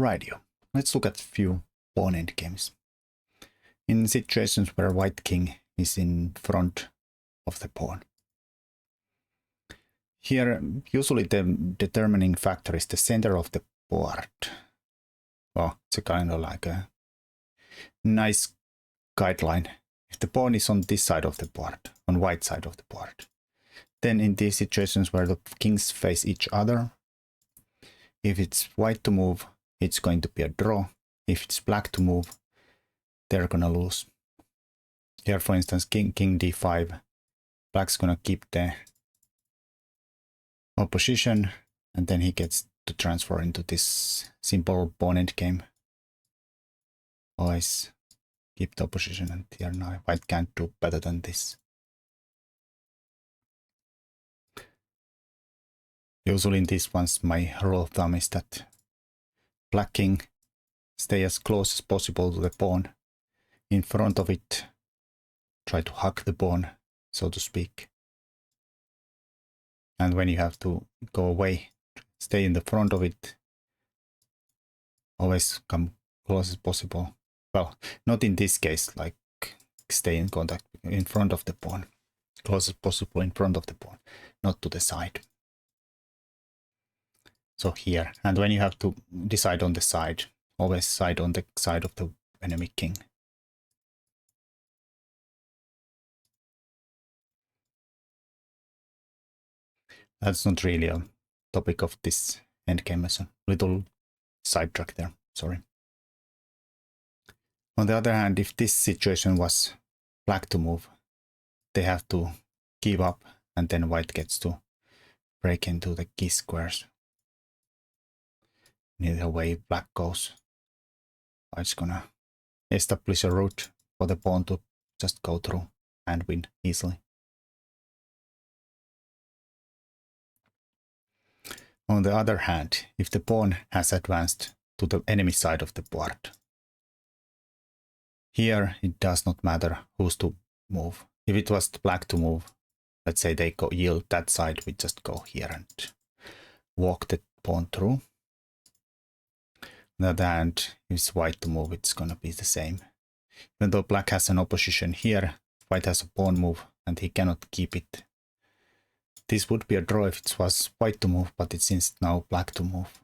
Alrighty, let's look at a few pawn endgames. In situations where white king is in front of the pawn. Here, usually the determining factor is the center of the board. Well, it's a kind of like a nice guideline. If the pawn is on this side of the board, on white side of the board, then in these situations where the kings face each other, if it's white to move, it's going to be a draw. If it's black to move, they're gonna lose. Here, for instance, king d5, black's gonna keep the opposition, and then he gets to transfer into this simple pawn endgame. Always keep the opposition, and here now white can't do better than this. Usually in these ones, my rule of thumb is that black king stay as close as possible to the pawn. In front of it, try to hug the pawn, so to speak. And when you have to go away, stay in the front of it. Always come close as possible. Well, not in this case, like stay in contact in front of the pawn. Close as possible in front of the pawn, not to the side. So here, and when you have to decide on the side, always side on the side of the enemy king. That's not really a topic of this endgame, as a little sidetrack there, sorry. On the other hand, if this situation was black to move, they have to give up, and then white gets to break into the key squares. Either way black goes, white's gonna establish a route for the pawn to just go through and win easily. On the other hand, if the pawn has advanced to the enemy side of the board, here it does not matter who's to move. If it was black to move, let's say they go yield that side, we just go here and walk the pawn through. On the other hand, if it's white to move, it's gonna be the same. Even though black has an opposition here, white has a pawn move and he cannot keep it. This would be a draw if it was white to move, but it's now black to move.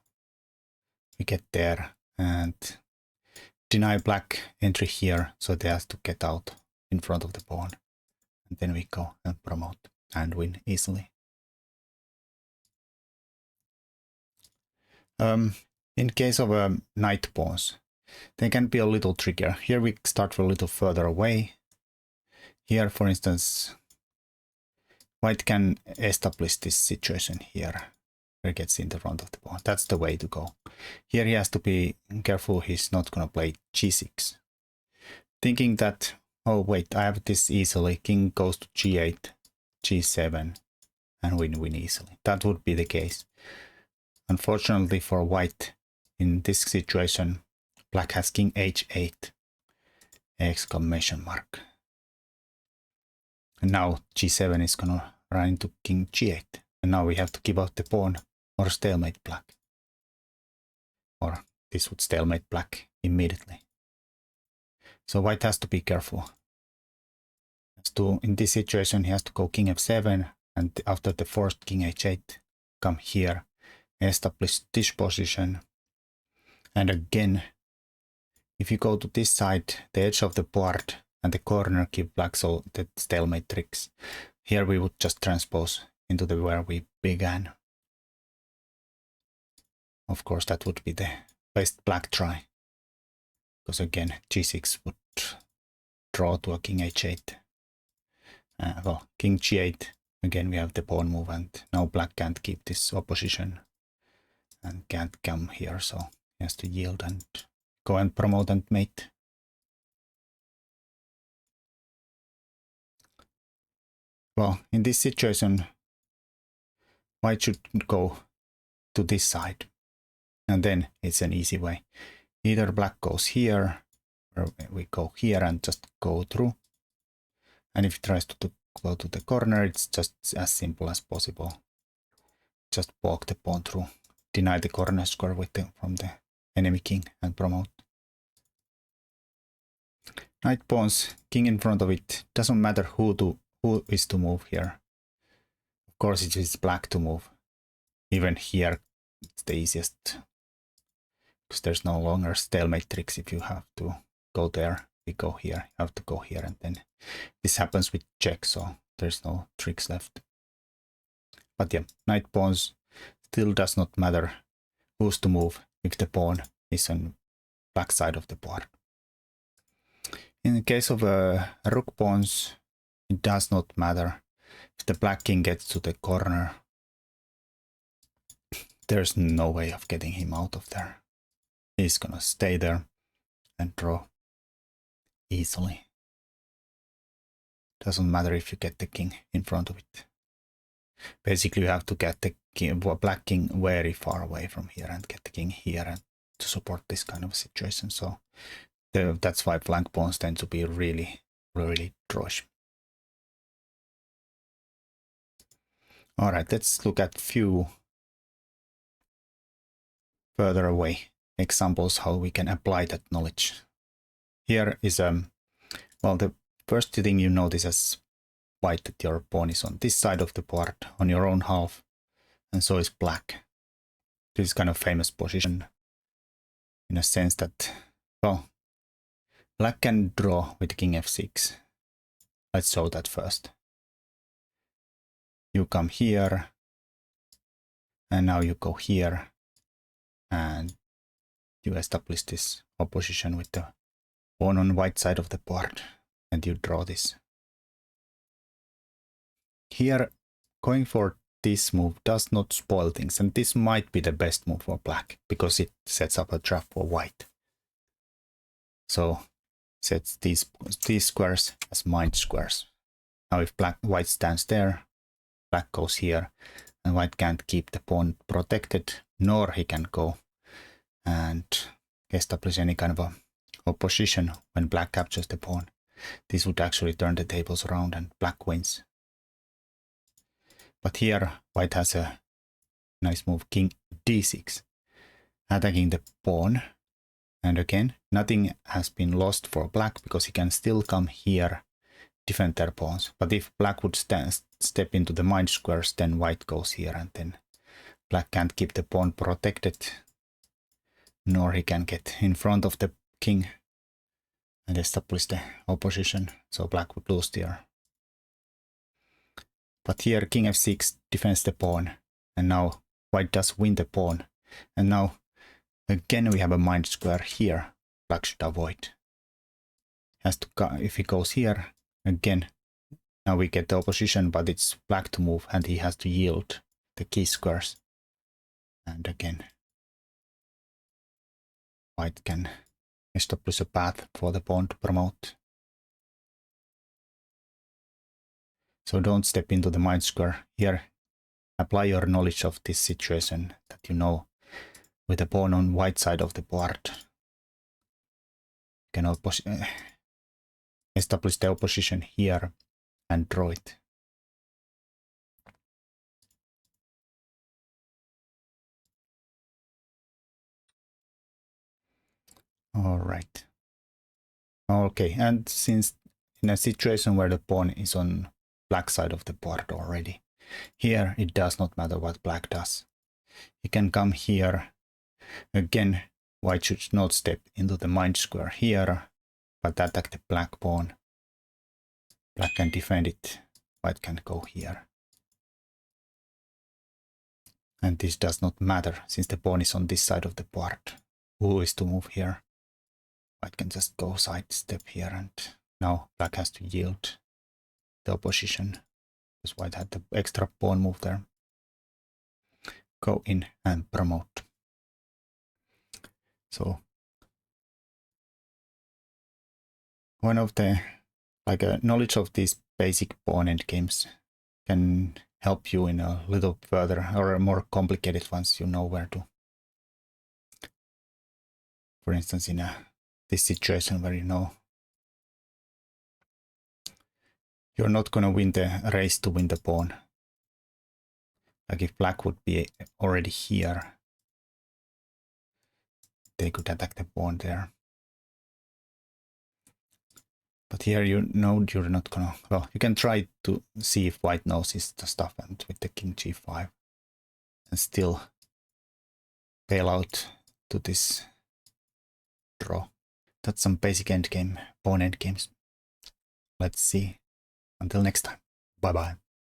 We get there and deny black entry here, so they have to get out in front of the pawn. And then we go and promote and win easily. In case of knight pawns, they can be a little trickier. Here we start a little further away. Here, for instance, white can establish this situation here, where it gets in the front of the pawn. That's the way to go. Here he has to be careful he's not going to play g6. Thinking that, oh wait, I have this easily. King goes to g8, g7, and win easily. That would be the case. Unfortunately for white, in this situation, black has king h8, exclamation mark. And now g7 is gonna run into king g8. And now we have to give out the pawn or stalemate black. Or this would stalemate black immediately. So white has to be careful. In this situation, he has to go king f7, and after the forced king h8, come here, establish this position. And again, if you go to this side, the edge of the board and the corner give black so the stalemate tricks. Here we would just transpose into the where we began. Of course, that would be the best black try, because again, g6 would draw to a king h8. Well, king g8, again we have the pawn move, and now black can't keep this opposition and can't come here, so he has to yield and go and promote and mate. Well, in this situation, white should go to this side, and then it's an easy way. Either black goes here, or we go here and just go through. And if it tries to go to the corner, it's just as simple as possible. Just walk the pawn through, deny the corner square from the enemy king and promote. Knight pawns, king in front of it. Doesn't matter who is to move here. Of course it is black to move. Even here it's the easiest. Because there's no longer stalemate tricks if you have to go there. We go here, you have to go here, and then this happens with check, so there's no tricks left. But yeah, knight pawns still does not matter who's to move if the pawn is on black side of the board. In the case of rook pawns, it does not matter. If the black king gets to the corner, there's no way of getting him out of there. He's gonna stay there and draw easily. Doesn't matter if you get the king in front of it. Basically you have to get the black king very far away from here and get the king here to support this kind of situation. So that's why flank pawns tend to be really, really drawish. Alright, let's look at few further away examples how we can apply that knowledge. Here is well, the first thing you notice as white that your pawn is on this side of the board on your own half, and so is black. This is kind of famous position in a sense that, well, black can draw with king f6. Let's show that first. You come here, and now you go here, and you establish this opposition with the pawn on white side of the board, and you draw this. Here, going for this move does not spoil things, and this might be the best move for black, because it sets up a trap for white. So, sets these squares as mind squares. Now if white stands there, black goes here, and white can't keep the pawn protected, nor he can go and establish any kind of a opposition when black captures the pawn. This would actually turn the tables around and black wins. But here white has a nice move, king d6, attacking the pawn. And again, nothing has been lost for black because he can still come here, defend their pawns. But if black would step into the mind squares, then white goes here, and then black can't keep the pawn protected, nor he can get in front of the king and establish the opposition. So black would lose here. But here king f6 defends the pawn, and now white does win the pawn. And now again we have a mind square here. Black should avoid. Has to if he goes here again. Now we get the opposition, but it's black to move, and he has to yield the key squares. And again, white can establish a path for the pawn to promote. So don't step into the mind square here. Apply your knowledge of this situation that you know with the pawn on white side of the board. You can establish the opposition here and draw it. All right. Okay, and since in a situation where the pawn is on black side of the board already, here it does not matter what black does. He can come here. Again, white should not step into the mind square here, but attack the black pawn. Black can defend it. White can go here. And this does not matter since the pawn is on this side of the board. Who is to move here? White can just go side step here, and now black has to yield the opposition because white had the extra pawn move there. Go in and promote. So one of the knowledge of these basic pawn endgames can help you in a little further or more complicated ones. You know where to. For instance, in this situation where you know you're not going to win the race to win the pawn. Like if black would be already here, they could attack the pawn there. But here you're not gonna, well, you can try to see if white knows his stuff and with the king g5 and still bail out to this draw. That's some basic endgame, pawn endgames. Let's see. Until next time. Bye bye.